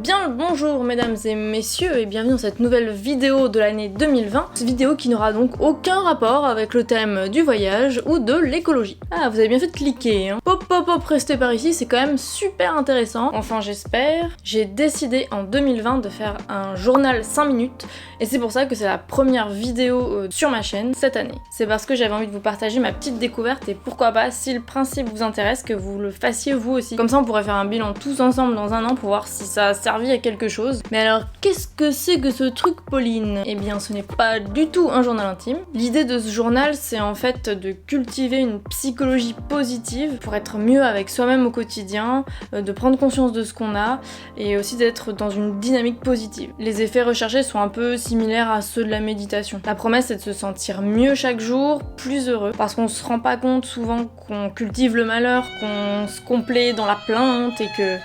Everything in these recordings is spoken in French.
Bien le bonjour mesdames et messieurs et bienvenue dans cette nouvelle vidéo de l'année 2020. Cette vidéo qui n'aura donc aucun rapport avec le thème du voyage ou de l'écologie. Ah, vous avez bien fait de cliquer, hein. Pop, restez par ici, c'est quand même super intéressant. Enfin j'espère. J'ai décidé en 2020 de faire un journal 5 minutes et c'est pour ça que c'est la première vidéo sur ma chaîne cette année. C'est parce que j'avais envie de vous partager ma petite découverte et pourquoi pas, si le principe vous intéresse, que vous le fassiez vous aussi. Comme ça on pourrait faire un bilan tous ensemble dans un an pour voir si ça a servi à quelque chose. Mais alors, qu'est-ce que c'est que ce truc, Pauline? Eh bien, ce n'est pas du tout un journal intime. L'idée de ce journal, c'est en fait de cultiver une psychologie positive pour être mieux avec soi-même au quotidien, de prendre conscience de ce qu'on a et aussi d'être dans une dynamique positive. Les effets recherchés sont un peu similaires à ceux de la méditation. La promesse, c'est de se sentir mieux chaque jour, plus heureux, parce qu'on se rend pas compte souvent qu'on cultive le malheur, qu'on se complaît dans la plainte et que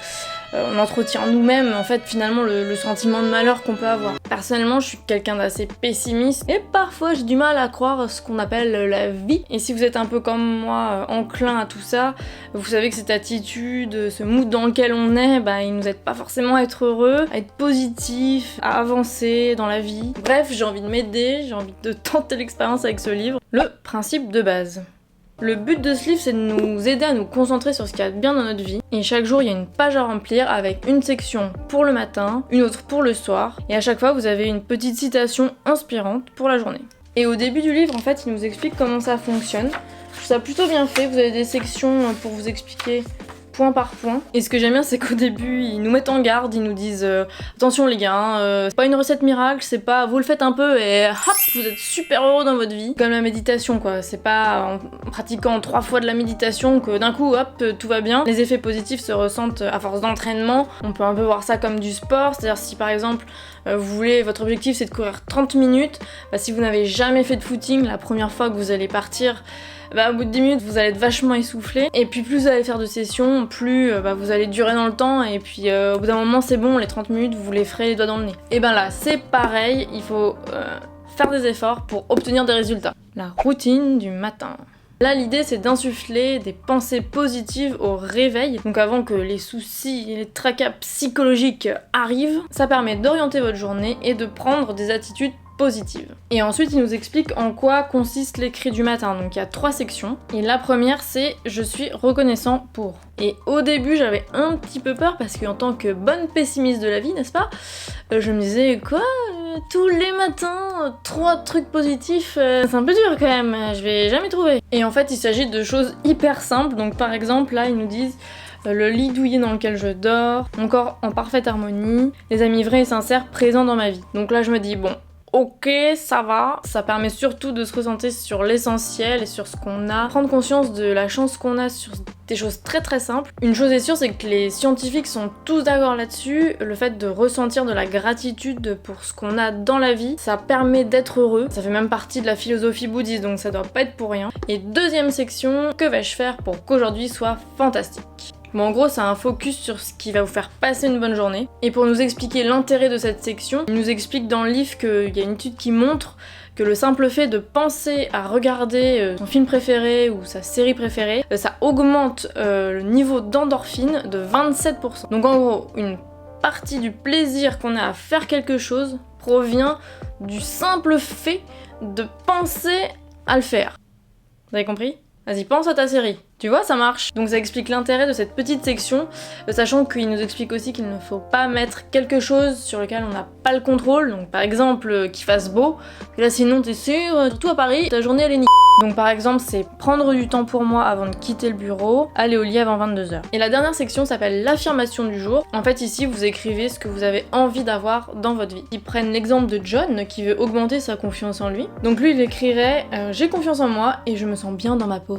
on entretient nous-mêmes en fait finalement le sentiment de malheur qu'on peut avoir. Personnellement je suis quelqu'un d'assez pessimiste et parfois j'ai du mal à croire ce qu'on appelle la vie. Et si vous êtes un peu comme moi enclin à tout ça, vous savez que cette attitude, ce mood dans lequel on est, il nous aide pas forcément à être heureux, à être positif, à avancer dans la vie. Bref, j'ai envie de m'aider, j'ai envie de tenter l'expérience avec ce livre. Le principe de base. Le but de ce livre, c'est de nous aider à nous concentrer sur ce qu'il y a de bien dans notre vie. Et chaque jour, il y a une page à remplir avec une section pour le matin, une autre pour le soir. Et à chaque fois, vous avez une petite citation inspirante pour la journée. Et au début du livre, en fait, il nous explique comment ça fonctionne. Je trouve ça plutôt bien fait. Vous avez des sections pour vous expliquer point par point. Et ce que j'aime bien, c'est qu'au début, ils nous mettent en garde, ils nous disent attention les gars, c'est pas une recette miracle, c'est pas vous le faites un peu et hop, vous êtes super heureux dans votre vie. Comme la méditation quoi, c'est pas en pratiquant 3 fois de la méditation que d'un coup hop, tout va bien. Les effets positifs se ressentent à force d'entraînement. On peut un peu voir ça comme du sport, c'est-à-dire si par exemple votre objectif c'est de courir 30 minutes, si vous n'avez jamais fait de footing, la première fois que vous allez partir, au bout de 10 minutes, vous allez être vachement essoufflé. Et puis plus vous allez faire de sessions, plus vous allez durer dans le temps. Et puis au bout d'un moment, c'est bon, les 30 minutes, vous les ferez les doigts dans le nez. Et là, c'est pareil, il faut faire des efforts pour obtenir des résultats. La routine du matin. Là, l'idée, c'est d'insuffler des pensées positives au réveil. Donc avant que les soucis et les tracas psychologiques arrivent, ça permet d'orienter votre journée et de prendre des attitudes positive. Et ensuite il nous explique en quoi consiste l'écrit du matin. Donc il y a 3 sections et la première c'est je suis reconnaissant pour. Et au début j'avais un petit peu peur parce qu'en tant que bonne pessimiste de la vie, n'est-ce pas, je me disais quoi, tous les matins 3 trucs positifs, c'est un peu dur quand même, je vais jamais trouver. Et en fait il s'agit de choses hyper simples. Donc par exemple là ils nous disent le lit douillet dans lequel je dors, mon corps en parfaite harmonie, les amis vrais et sincères présents dans ma vie. Donc là je me dis bon, ok, ça va, ça permet surtout de se recentrer sur l'essentiel et sur ce qu'on a, prendre conscience de la chance qu'on a sur des choses très très simples. Une chose est sûre, c'est que les scientifiques sont tous d'accord là-dessus, le fait de ressentir de la gratitude pour ce qu'on a dans la vie, ça permet d'être heureux, ça fait même partie de la philosophie bouddhiste, donc ça doit pas être pour rien. Et deuxième section, que vais-je faire pour qu'aujourd'hui soit fantastique ? Bon, en gros, c'est un focus sur ce qui va vous faire passer une bonne journée. Et pour nous expliquer l'intérêt de cette section, il nous explique dans le livre qu'il y a une étude qui montre que le simple fait de penser à regarder son film préféré ou sa série préférée, ça augmente le niveau d'endorphine de 27%. Donc en gros, une partie du plaisir qu'on a à faire quelque chose provient du simple fait de penser à le faire. Vous avez compris ? Vas-y, pense à ta série. Tu vois, ça marche. Donc ça explique l'intérêt de cette petite section, sachant qu'il nous explique aussi qu'il ne faut pas mettre quelque chose sur lequel on n'a pas le contrôle. Donc par exemple, qu'il fasse beau. Et là sinon t'es sûr, surtout à Paris, ta journée elle est Donc par exemple, c'est prendre du temps pour moi avant de quitter le bureau, aller au lit avant 22h. Et la dernière section s'appelle l'affirmation du jour. En fait ici, vous écrivez ce que vous avez envie d'avoir dans votre vie. Ils prennent l'exemple de John qui veut augmenter sa confiance en lui. Donc lui, il écrirait j'ai confiance en moi et je me sens bien dans ma peau.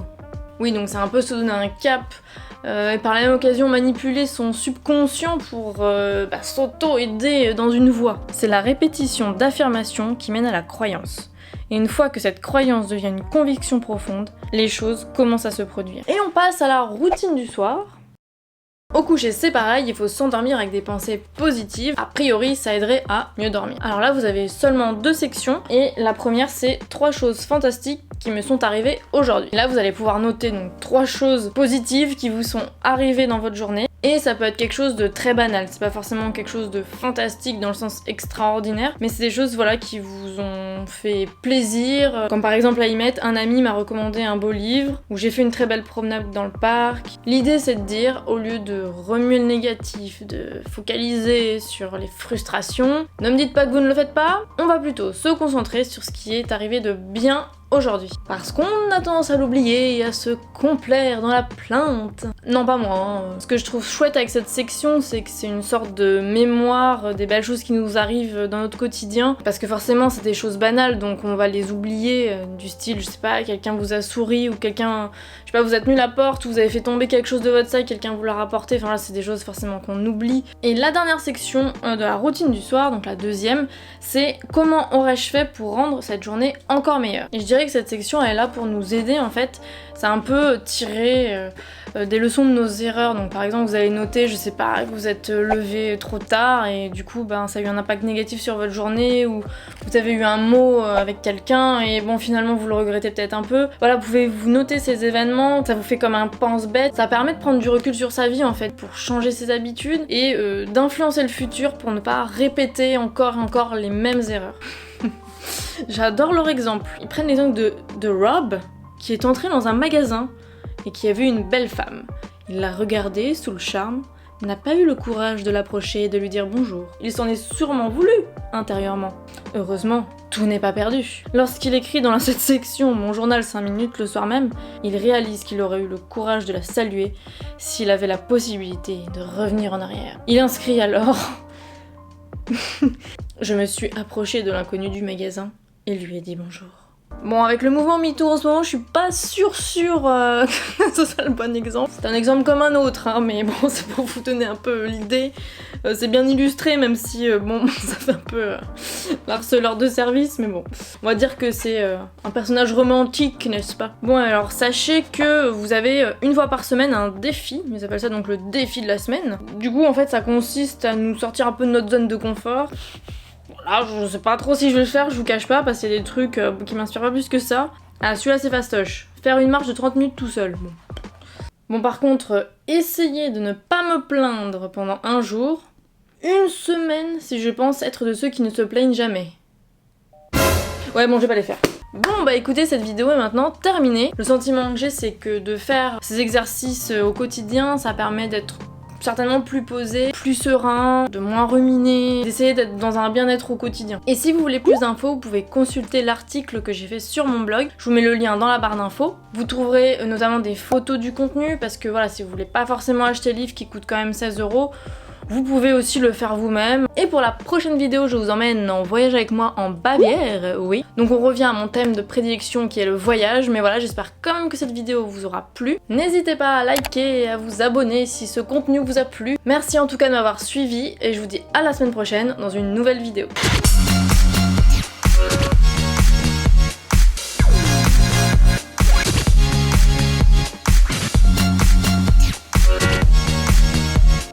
Oui, donc c'est un peu se donner un cap et par la même occasion manipuler son subconscient pour s'auto-aider dans une voie. C'est la répétition d'affirmations qui mène à la croyance. Et une fois que cette croyance devient une conviction profonde, les choses commencent à se produire. Et on passe à la routine du soir. Au coucher, c'est pareil, il faut s'endormir avec des pensées positives. A priori, ça aiderait à mieux dormir. Alors là, vous avez seulement 2 sections et la première, c'est 3 choses fantastiques qui me sont arrivées aujourd'hui. Là, vous allez pouvoir noter donc 3 choses positives qui vous sont arrivées dans votre journée. Et ça peut être quelque chose de très banal, c'est pas forcément quelque chose de fantastique dans le sens extraordinaire, mais c'est des choses voilà qui vous ont fait plaisir. Comme par exemple à y mettre, un ami m'a recommandé un beau livre, où j'ai fait une très belle promenade dans le parc. L'idée c'est de dire, au lieu de remuer le négatif, de focaliser sur les frustrations, ne me dites pas que vous ne le faites pas, on va plutôt se concentrer sur ce qui est arrivé de bien aujourd'hui. Parce qu'on a tendance à l'oublier et à se complaire dans la plainte. Non, pas moi. Hein. Ce que je trouve chouette avec cette section, c'est que c'est une sorte de mémoire des belles choses qui nous arrivent dans notre quotidien. Parce que forcément, c'est des choses banales, donc on va les oublier. Du style, je sais pas, quelqu'un vous a souri ou quelqu'un, je sais pas, vous a tenu la porte ou vous avez fait tomber quelque chose de votre sac, quelqu'un vous l'a rapporté. Enfin là, c'est des choses forcément qu'on oublie. Et la dernière section de la routine du soir, donc la deuxième, c'est comment aurais-je fait pour rendre cette journée encore meilleure. Et je dirais que cette section elle est là pour nous aider en fait, c'est un peu tirer des leçons de nos erreurs. Donc par exemple vous allez noter, je sais pas, que vous êtes levé trop tard et du coup ça a eu un impact négatif sur votre journée, ou vous avez eu un mot avec quelqu'un et bon finalement vous le regrettez peut-être un peu. Voilà, vous pouvez vous noter ces événements, ça vous fait comme un pense-bête, ça permet de prendre du recul sur sa vie en fait, pour changer ses habitudes et d'influencer le futur pour ne pas répéter encore et encore les mêmes erreurs. J'adore leur exemple. Ils prennent l'exemple de Rob, qui est entré dans un magasin et qui a vu une belle femme. Il l'a regardée sous le charme, n'a pas eu le courage de l'approcher et de lui dire bonjour. Il s'en est sûrement voulu, intérieurement. Heureusement, tout n'est pas perdu. Lorsqu'il écrit dans cette section Mon journal 5 minutes le soir même, il réalise qu'il aurait eu le courage de la saluer s'il avait la possibilité de revenir en arrière. Il inscrit alors... Je me suis approchée de l'inconnu du magasin et lui ai dit bonjour. Bon, avec le mouvement MeToo en ce moment, je suis pas sûre que ce soit le bon exemple. C'est un exemple comme un autre, hein, mais bon, c'est pour vous donner un peu l'idée. C'est bien illustré, même si, bon, ça fait un peu l'harceleur de service, mais bon. On va dire que c'est un personnage romantique, n'est-ce pas? Bon, alors, sachez que vous avez une fois par semaine un défi, ils appellent ça donc le défi de la semaine. Du coup, en fait, ça consiste à nous sortir un peu de notre zone de confort. Là, je sais pas trop si je vais le faire, je vous cache pas, parce qu'il y a des trucs qui m'inspirent pas plus que ça. Ah, celui-là c'est fastoche. Faire une marche de 30 minutes tout seul. Bon, par contre, essayez de ne pas me plaindre pendant un jour. Une semaine si je pense être de ceux qui ne se plaignent jamais. Ouais, bon, je vais pas les faire. Bon bah écoutez, cette vidéo est maintenant terminée. Le sentiment que j'ai, c'est que de faire ces exercices au quotidien, ça permet d'être certainement plus posé, plus serein, de moins ruminer, d'essayer d'être dans un bien-être au quotidien. Et si vous voulez plus d'infos, vous pouvez consulter l'article que j'ai fait sur mon blog. Je vous mets le lien dans la barre d'infos. Vous trouverez notamment des photos du contenu, parce que voilà, si vous voulez pas forcément acheter le livre qui coûte quand même 16 €, vous pouvez aussi le faire vous-même. Et pour la prochaine vidéo, je vous emmène en voyage avec moi en Bavière, oui. Donc on revient à mon thème de prédilection qui est le voyage, mais voilà, j'espère quand même que cette vidéo vous aura plu. N'hésitez pas à liker et à vous abonner si ce contenu vous a plu. Merci en tout cas de m'avoir suivi et je vous dis à la semaine prochaine dans une nouvelle vidéo.